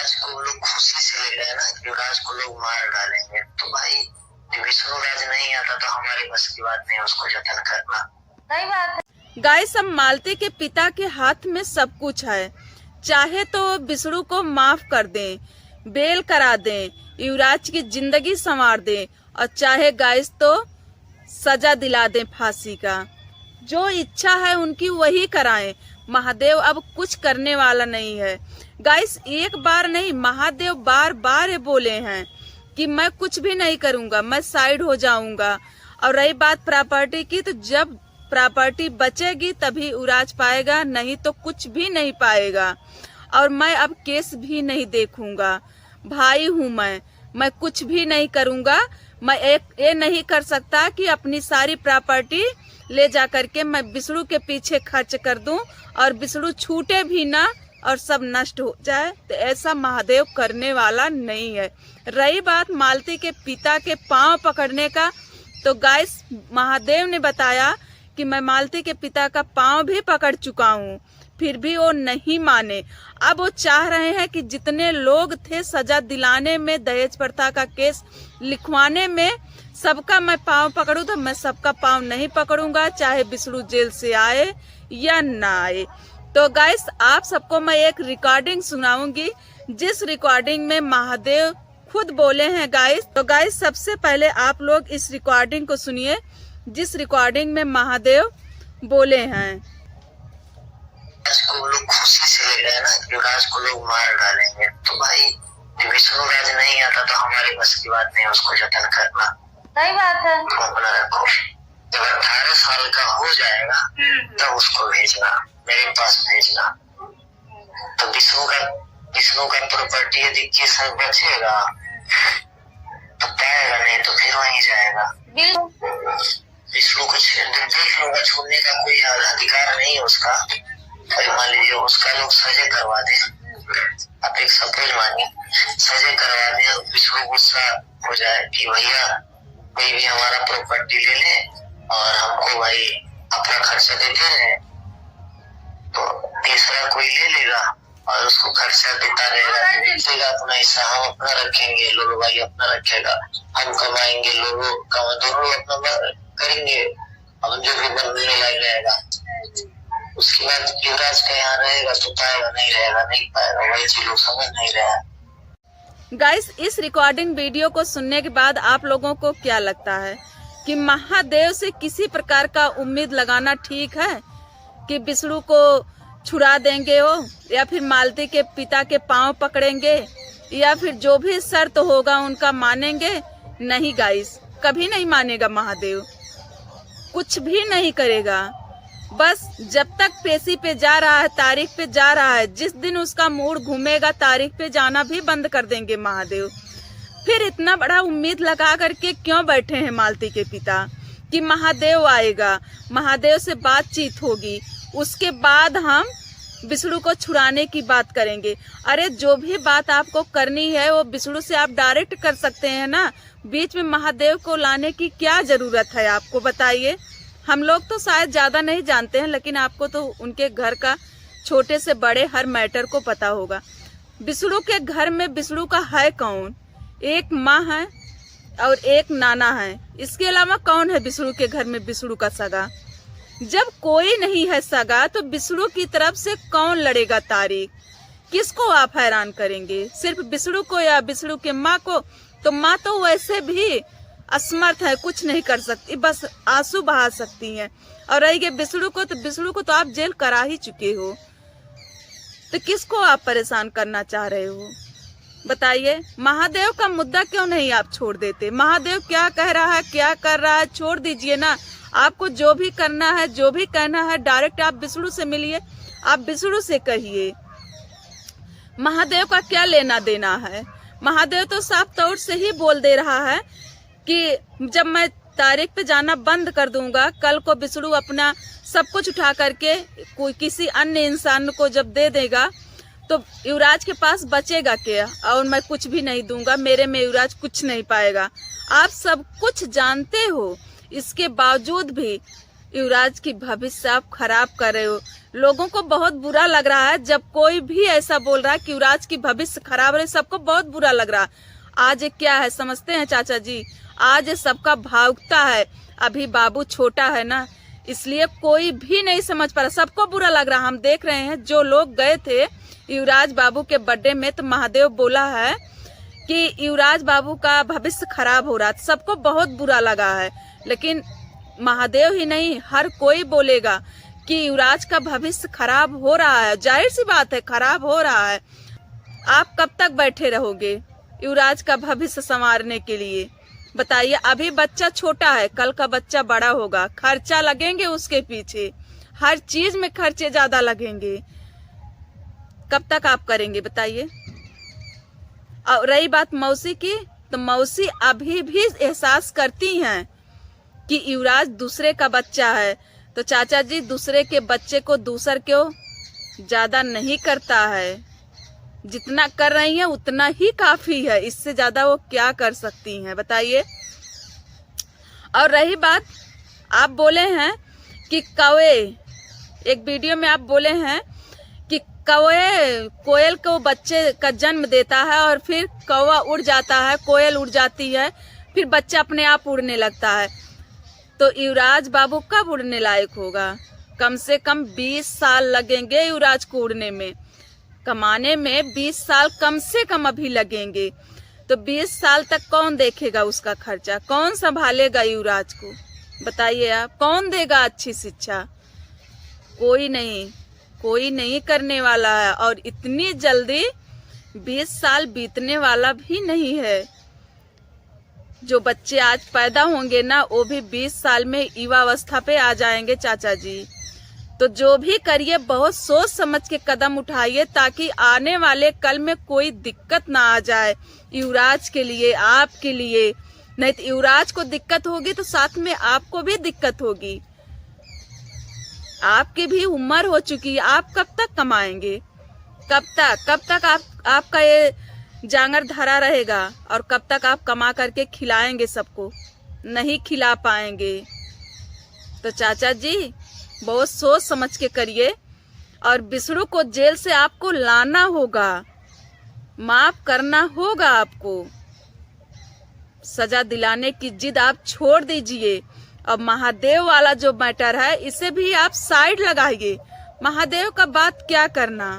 युवराज को लोग खुशी से ले गए ना, युवराज को लोग मार डालेंगे, तो भाई विष्णु राज नहीं आता तो हमारे बस की बात नहीं उसको जतन करना। सही बात है। गाइस, अब मालती के पिता के हाथ में सब कुछ है। चाहे तो विष्णु को माफ कर दें, बेल करा दें, युवराज की जिंदगी संवार दें, और चाहे गाइस तो सजा दिला दें फांसी का। जो इच्छा है उनकी वही कराएं। महादेव अब कुछ करने वाला नहीं है। गाइस, एक बार नहीं, महादेव बार बार बोले हैं कि मैं कुछ भी नहीं करूंगा, मैं साइड हो जाऊंगा। और रही बात प्रॉपर्टी की, तो जब प्रॉपर्टी बचेगी तभी युवराज पाएगा, नहीं तो कुछ भी नहीं पाएगा। और मैं अब केस भी नहीं देखूंगा। भाई हूँ मैं कुछ भी नहीं करूंगा। मैं ये नहीं कर सकता कि अपनी सारी प्रॉपर्टी ले जा करके मैं विष्णु के पीछे खर्च कर दूं और विष्णु छूटे भी ना और सब नष्ट हो जाए। तो ऐसा महादेव करने वाला नहीं है। रही बात मालती के पिता के पांव पकड़ने का, तो गाइस महादेव ने बताया कि मैं मालती के पिता का पांव भी पकड़ चुका हूँ, फिर भी वो नहीं माने। अब वो चाह रहे हैं कि जितने लोग थे सजा दिलाने में, दहेज प्रथा का केस लिखवाने में, सबका मैं पांव पकड़ूं, तो मैं सबका पांव नहीं पकड़ूंगा, चाहे विष्णु जेल से आए या ना आए। तो गाइस, आप सबको मैं एक रिकॉर्डिंग सुनाऊंगी, जिस रिकॉर्डिंग में महादेव खुद बोले हैं गाइस। तो गाइस, सबसे पहले आप लोग इस रिकॉर्डिंग को सुनिए, जिस रिकॉर्डिंग में महादेव बोले हैं। को लोग खुशी से ले गए ना, युवराज को लोग मार डालेंगे, तो भाई विष्णु राज नहीं आता तो हमारे बस की बात नहीं उसको जतन करना। सही बात है। अपना रखो, जब 18 साल का हो जाएगा तब उसको भेजना, मेरे पास भेजना। तो विष्णु का प्रॉपर्टी यदि केस में बचेगा तो पाएगा, नहीं तो फिर वहीं जाएगा। विष्णु को देख लूंगा, छोड़ने का कोई अधिकार नहीं है उसका। मान लीजिए उसका लोग सजा करवा दे, आप एक सपोज मानिए सजा करवा दे, विष्णु गुस्सा हो जाए कि भैया कोई भी हमारा प्रॉपर्टी ले ले और हमको भाई अपना खर्चा देते रहे, तो तीसरा कोई ले लेगा और उसको खर्चा देता रहेगा, अपना हिस्सा हम अपना रखेंगे, लोगों भाई अपना रखेगा, हम कमाएंगे, लोगों कमा, दोनों अपना करेंगे, अब जो भी बनने लग जाएगा। उसके बाद युवराज का यहाँ रहेगा तो पाएगा, नहीं रहेगा नहीं पाएगा, वही चीज लोग समझ नहीं रहे। गाइस, इस रिकॉर्डिंग वीडियो को सुनने के बाद आप लोगों को क्या लगता है कि महादेव से किसी प्रकार का उम्मीद लगाना ठीक है कि विष्णु को छुड़ा देंगे वो, या फिर मालती के पिता के पांव पकड़ेंगे, या फिर जो भी शर्त होगा उनका मानेंगे? नहीं गाइस, कभी नहीं मानेगा महादेव, कुछ भी नहीं करेगा। बस जब तक पेशी पे जा रहा है, तारीख पे जा रहा है, जिस दिन उसका मूड घूमेगा तारीख पे जाना भी बंद कर देंगे महादेव। फिर इतना बड़ा उम्मीद लगा करके क्यों बैठे हैं मालती के पिता कि महादेव आएगा, महादेव से बातचीत होगी, उसके बाद हम विष्णु को छुड़ाने की बात करेंगे। अरे जो भी बात आपको करनी है वो विष्णु से आप डायरेक्ट कर सकते हैं ना, बीच में महादेव को लाने की क्या जरूरत है आपको, बताइए। हम लोग तो शायद ज्यादा नहीं जानते हैं, लेकिन आपको तो उनके घर का छोटे से बड़े हर मैटर को पता होगा। विष्णु के घर में विष्णु का है कौन? एक माँ है और एक नाना है, इसके अलावा कौन है विष्णु के घर में विष्णु का सगा? जब कोई नहीं है सगा तो विष्णु की तरफ से कौन लड़ेगा तारीख? किसको आप हैरान करेंगे? सिर्फ विष्णु को या विष्णु के माँ को? तो माँ तो वैसे भी असमर्थ है, कुछ नहीं कर सकती, बस आंसू बहा सकती हैं। और रही गई विष्णु को, तो विष्णु को तो आप जेल करा ही चुके हो, तो किसको आप परेशान करना चाह रहे हो बताइए। महादेव का मुद्दा क्यों नहीं आप छोड़ देते? महादेव क्या कह रहा है, क्या कर रहा है, छोड़ दीजिए ना। आपको जो भी करना है, जो भी कहना है, डायरेक्ट आप विष्णु से मिलिए, आप विष्णु से कहिए। महादेव का क्या लेना देना है? महादेव तो साफ तौर से ही बोल दे रहा है कि जब मैं तारीख पे जाना बंद कर दूंगा, कल को विष्णु अपना सब कुछ उठा करके कोई किसी अन्य इंसान को जब दे देगा तो युवराज के पास बचेगा क्या? और मैं कुछ भी नहीं दूंगा, मेरे में युवराज कुछ नहीं पाएगा। आप सब कुछ जानते हो, इसके बावजूद भी युवराज की भविष्य आप खराब कर रहे हो। लोगों को बहुत बुरा लग रहा है जब कोई भी ऐसा बोल रहा है कि युवराज की भविष्य खराब है, सबको बहुत बुरा लग रहा है। आज ये क्या है समझते हैं चाचा जी, आज ये सबका भावुकता है। अभी बाबू छोटा है ना, इसलिए कोई भी नहीं समझ पा रहा, सबको बुरा लग रहा। हम देख रहे हैं जो लोग गए थे युवराज बाबू के बर्थडे में, तो महादेव बोला है कि युवराज बाबू का भविष्य खराब हो रहा, सबको बहुत बुरा लगा है। लेकिन महादेव ही नहीं, हर कोई बोलेगा कि युवराज का भविष्य खराब हो रहा है। जाहिर सी बात है, खराब हो रहा है। आप कब तक बैठे रहोगे युवराज का भविष्य संवारने के लिए? बताइए। अभी बच्चा छोटा है, कल का बच्चा बड़ा होगा, खर्चा लगेंगे उसके पीछे, हर चीज में खर्चे ज्यादा लगेंगे। कब तक आप करेंगे बताइए? और रही बात मौसी की, तो मौसी अभी भी एहसास करती हैं कि युवराज दूसरे का बच्चा है। तो चाचा जी, दूसरे के बच्चे को दूसर क्यों ज्यादा नहीं करता है, जितना कर रही हैं उतना ही काफी है, इससे ज्यादा वो क्या कर सकती हैं बताइए। और रही बात, आप बोले हैं कि कौवे, एक वीडियो में आप बोले हैं कि कौवे कोयल को बच्चे का जन्म देता है और फिर कौवा उड़ जाता है, कोयल उड़ जाती है, फिर बच्चा अपने आप उड़ने लगता है। तो युवराज बाबू कब उड़ने लायक होगा? कम से कम 20 साल लगेंगे युवराज को उड़ने में, कमाने में 20 साल कम से कम अभी लगेंगे। तो 20 साल तक कौन देखेगा उसका खर्चा, कौन संभालेगा युवराज को बताइए आप? कौन देगा अच्छी शिक्षा? कोई नहीं करने वाला है। और इतनी जल्दी 20 साल बीतने वाला भी नहीं है। जो बच्चे आज पैदा होंगे ना, वो भी 20 साल में युवावस्था पे आ जाएंगे चाचा जी। तो जो भी करिए बहुत सोच समझ के कदम उठाइए, ताकि आने वाले कल में कोई दिक्कत ना आ जाए युवराज के लिए, आपके लिए। नहीं तो युवराज को दिक्कत होगी तो साथ में आपको भी दिक्कत होगी। आपकी भी उम्र हो चुकी है, आप कब तक कमाएंगे? कब तक आपका ये जांगर धरा रहेगा? और कब तक आप कमा करके खिलाएंगे सबको? नहीं खिला पाएंगे। तो चाचा जी, बहुत सोच समझ के करिए। और विष्णु को जेल से आपको लाना होगा, माफ करना होगा आपको। सजा दिलाने की जिद आप छोड़ दीजिए। और महादेव वाला जो मैटर है, इसे भी आप साइड लगाइए। महादेव का बात क्या करना?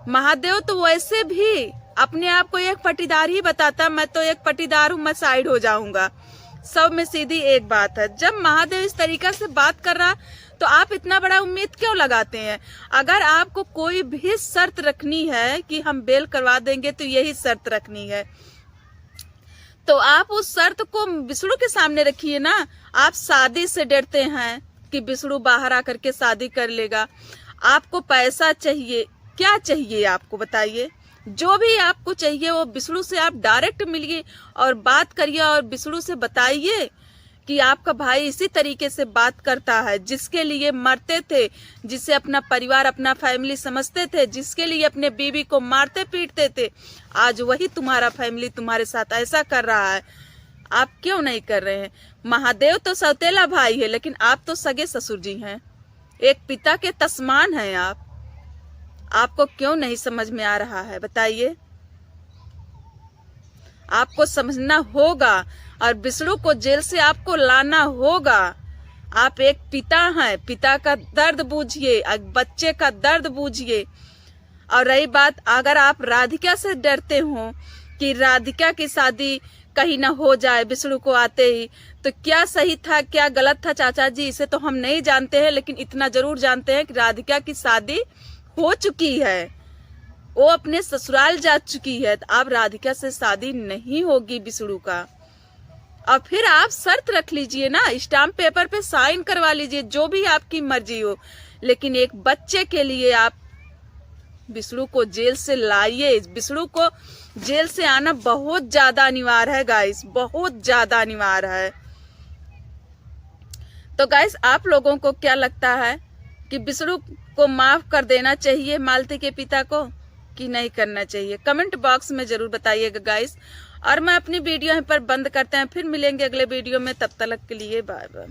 महादेव तो वैसे भी अपने आप को एक पटीदार ही बताता, मैं तो एक पटीदार हूँ, मैं साइड हो जाऊंगा। सब में सीधी एक बात है, जब महादेव इस तरीका से बात कर रहा तो आप इतना बड़ा उम्मीद क्यों लगाते हैं? अगर आपको कोई भी शर्त रखनी है कि हम बेल करवा देंगे, तो यही शर्त रखनी है। तो आप उस शर्त को विष्णु के सामने रखिए ना। आप शादी से डरते हैं कि विष्णु बाहर आकर के शादी कर लेगा। आपको पैसा चाहिए, क्या चाहिए आपको बताइए? जो भी आपको चाहिए वो विष्णु से आप डायरेक्ट मिलिए और बात करिए, और विष्णु से बताइए कि आपका भाई इसी तरीके से बात करता है, जिसके लिए मरते थे, जिसे अपना परिवार, अपना फैमिली समझते थे, जिसके लिए अपने बीवी को मारते पीटते थे, आज वही तुम्हारा फैमिली तुम्हारे साथ ऐसा कर रहा है। आप क्यों नहीं कर रहे हैं? महादेव तो सौतेला भाई है, लेकिन आप तो सगे ससुर जी हैं, एक पिता के तस्मान हैं आप। आपको क्यों नहीं समझ में आ रहा है बताइए? आपको समझना होगा और विष्णु को जेल से आपको लाना होगा। आप एक पिता हैं, पिता का दर्द बूझिए, बच्चे का दर्द बूझिए। और रही बात, अगर आप राधिका से डरते हो कि राधिका की शादी कहीं ना हो जाए विष्णु को आते ही, तो क्या सही था क्या गलत था चाचा जी, इसे तो हम नहीं जानते हैं, लेकिन इतना जरूर जानते हैं कि राधिका की शादी हो चुकी है, वो अपने ससुराल जा चुकी है। तो अब राधिका से शादी नहीं होगी विष्णु का। और फिर आप शर्त रख लीजिए ना, स्टाम्प पेपर पे साइन करवा लीजिए, जो भी आपकी मर्जी हो, लेकिन एक बच्चे के लिए आप विष्णु को जेल से लाइए। विष्णु को जेल से आना बहुत ज्यादा अनिवार्य है गाइस, बहुत ज्यादा अनिवार्य है। तो गाइस, आप लोगों को क्या लगता है कि विष्णु को माफ कर देना चाहिए मालती के पिता को कि नहीं करना चाहिए? कमेंट बॉक्स में जरूर बताइएगा गाइस। और मैं अपनी वीडियो यहीं पर बंद करते हैं, फिर मिलेंगे अगले वीडियो में। तब तक के लिए बाय बाय।